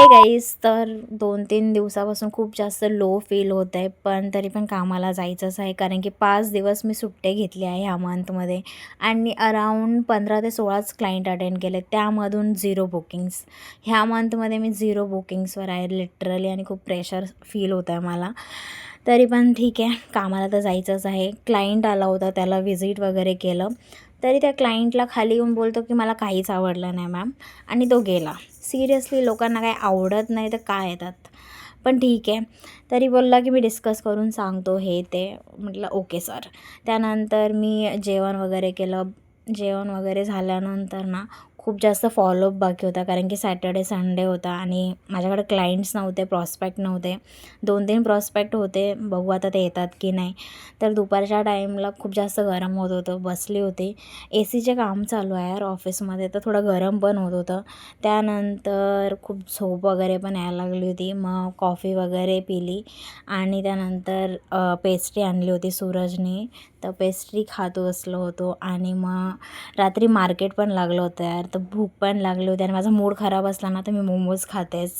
Hi guys. तर 2-3 दिवसापासून खूप जास्त लो फील होत आहे, पण तरी पण कामाला जायचंच आहे. कारण की 5 दिवस मी सुट्टे घेतले आहे ह्या मंथमध्ये आणि अराउंड 15 ते 16च क्लायंट अटेंड केले. त्यामधून 0 बुकिंग्स. ह्या मंथमध्ये मी 0 बुकिंग्सवर आहे लिटरली आणि खूप प्रेशर फील होत आहे मला. तरी पण ठीक आहे, कामाला तर जायचंच आहे. क्लायंट आला होता, त्याला व्हिजिट वगैरे केलं. तरी त्या क्लायंटला खाली येऊन बोलतो की मला काहीच आवडलं नाही मॅम, आणि तो गेला. सिरियसली लोकांना काही आवडत नाही तर काय येतात. पण ठीक आहे. तरी बोलला की मी डिस्कस करून सांगतो हे ते. म्हटलं ओके सर. त्यानंतर मी जेवण वगैरे केलं. जेवण वगैरे झाल्यानंतर ना खूप जास्त फॉलोअप बाकी होता, कारण की सॅटर्डे संडे होता आणि माझ्याकडे क्लायंट्स नव्हते, प्रॉस्पेक्ट नव्हते. 2-3 प्रॉस्पेक्ट होते, बघू आता ते येतात की नाही. तर दुपारच्या टाईमला खूप जास्त गरम होत होतं, बसली होती. ए सीचे काम चालू आहे यार ऑफिसमध्ये, तर थोडं गरम पण होत होतं. त्यानंतर खूप झोप वगैरे पण यायला लागली होती. मग कॉफी वगैरे पिली आणि त्यानंतर पेस्ट्री आणली होती सूरजने, तर पेस्ट्री खात बसलो होतो. आणि मग रात्री मार्केट पण लागलं होतं यार, तर भूक पण लागली होती आणि माझा मूड खराब असला ना तर मी मोमोज खातेच.